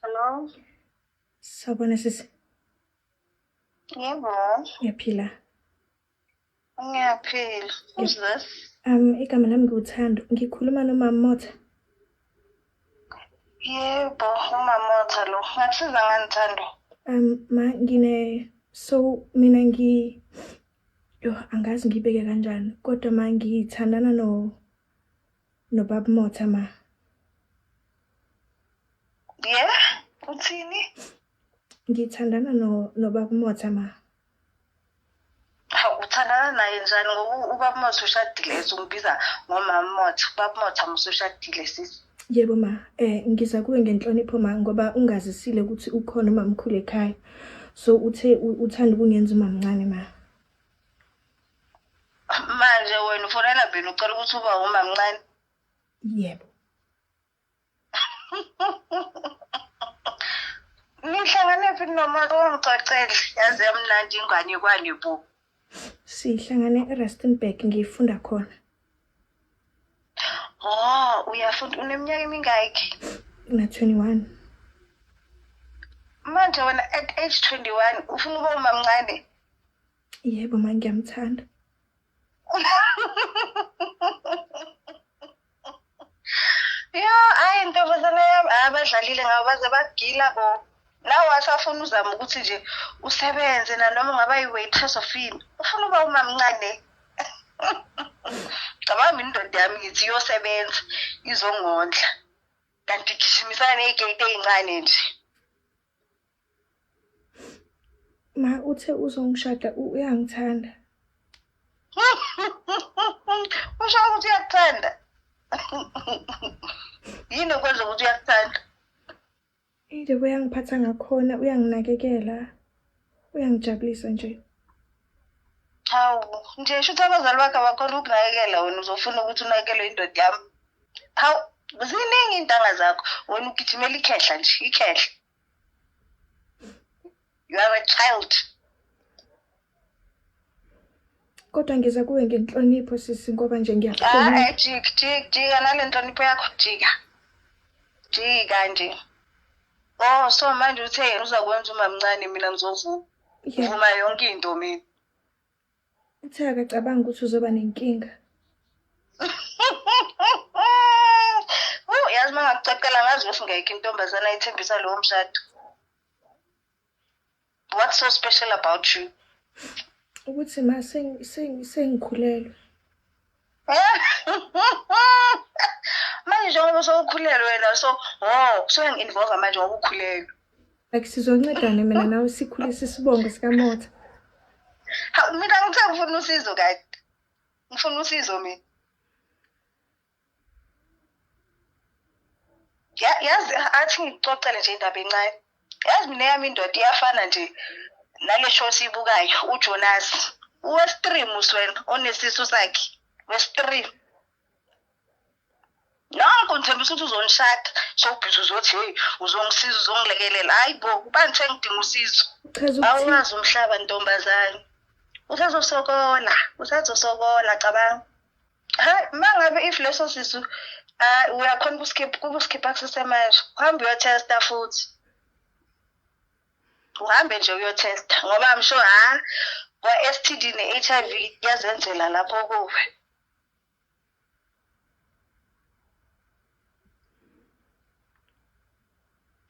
Hello? Sawubona sisi, Yebo, ngiyaphila. ngiyaphila. Who's Ngiyap- this? Igama lami ngiwuthando. Ngikhuluma nomama Motha. Yebo, umamotha lo. Ngasiza ngani Thando? Mina angazi ngibeke kanjani, kodwa ngithandana nobaba Motha Yeah? Uthini? Ngithandana nobaba Motha Hawu, uthandana naye njani ngoba ubaba Motha ushadile uzongibiza ngomama Motha. Ubaba Motha musushadile sisi. Yebo ngiza kuwe ngenhlonipho ngoba ungazisile ukuthi ukhona umamkhulu ekhaya. So uthanda ukungenza umamncane Manje wena ufonela bini ucela ukuthi uba umamncane? Yebo. Nihlangane phi nomuntu ongicocele? Yazi yamnandi ingane kwani bo. Sihlangane eRustenburg ngifunda khona. Oh, uyafunda uneminyaka emingaki? Na 21. Manje wena at age 21 ufuna ukuba umamncane? Yebo ngiyamthanda. Hayi intombazane yami abadlalile ngabo baze bagila bo. Nawe wasafuna uzama ukuthi nje usebenze nanoma ungaba yi-waitress of ini. Ufuna ukuba umamncane. Cabanga mina indoda yami ngithi iyosebenza izongondla. Kanti gijimisana ney'gate ey'ncane nje. Uthe uzongishada uyangithanda. Usho ukuthi uyakuthanda. Yini okwenza ukuthi uyakuthanda? Indaba uyangiphatha ngakhona, uyanginakekela, uyangijabulisa nje. Hawu, nje shuthi abazali bakho abakhona ukunakekela wena uzofuna ukuthi unakekelwe indoda yami. Hawu, ziningi iy'ntanga zakho. Wena ugijimela ikhehla nje, ikhehla. You are a child. Kodwa ngiza kuwe ngenhlonipho sisi ngoba nje ngiyakuhlonipha. Jika nale nhlonipho yakho, jika. Jika nje. Oh, so manje uthe yena uzakwenza umamncane mina ngizovuma. Ngivuma yonke into mina. Uthe akacabanga ukuthi uzoba nenkinga. Yazi uma ngakucacela ngazi bese ngayikho intombazane ayithembisa lowo mshado. What's so special about you? Ukuthi sengikhulelwe. Manje njengoba sowukhulelwe wena soyangi-involve manje ngoba ukhulelwe. Like sizoncedana mina nawe sikhulise isibongo sikaMotha. Hawu mina ngithe ngifuna usizo kade. Ngifuna usizo mina. Yazi athi ngicocele nje indaba encane. Yazi mina yami indoda iyafana nje nale show siyibukayo uJonas. Uwestream wena onesisu sakhe. Westream. Nonke ngithembisa ukuthi uzonishada. Sowubhiza uzothi hey uzongisiza uzongilekelela. Hayi bo, ubani ngidinga usizo. Awazi umhlaba ntombazane. Usazosokola cabanga. Hayi mangabe if leso sisu uyakhona ukuskip access manje. Uhambe uyotesta futhi. Uhambe nje uyotesta ngoba I'm sure kwa STD ne-HIV yazenzela lapho kuwe.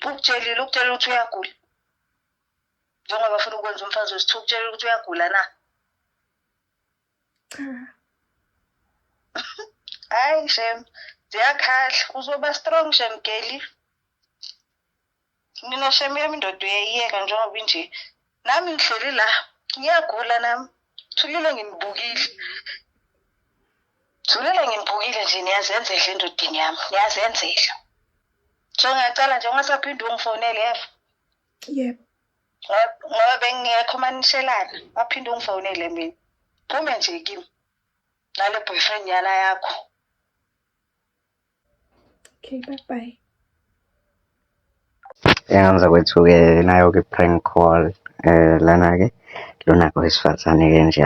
Ukutshela ukuthi uyagula. Njengoba bafuna ukwenza umfazi wesithu ukutshela ukuthi uyagula na. Hayi shem, ziyakhala uzoba strong shem girl. Mina shem yami indoda uyayiyeka njengoba inje. Nami ngihleli la, ngiyagula nami. Thulile nginibukile. Nje niyazenzela endodeni yami, niyazenzela. So ngiyacala nje ungasaphinde ungifonele yebo. Yebo. Ngoba bengekho manishelana, waphinde ungifonele mina. Phume nje kimi. Nale boyfriend yana yakho. Okay, bye. Yenza kwethu-ke nayo-ke prank call lana-ke lona wesifazane-ke nje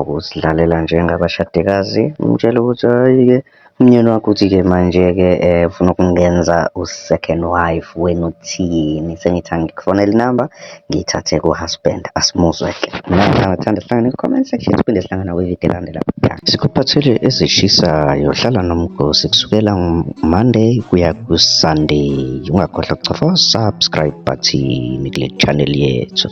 usidlalela njengabashadikazi umtshela ukuthi hhayi-ke Umnyeni wakho uthi-ke manje-ke ufuna ukungenza u-second wife, wena uthini? Sengithi angikufonele inamba ngiyithathe ku-husband asimuzwe-ke. Mina ngithanda sihlangane ku-comment section siphinde sihlangana kwividiyo elandela. Sikuphathele ezishisayo, hlala nomgosi kusukela Monday kuya ku-Sunday. Ungakhohlwa ukucofa subscribe button kule channel yethu.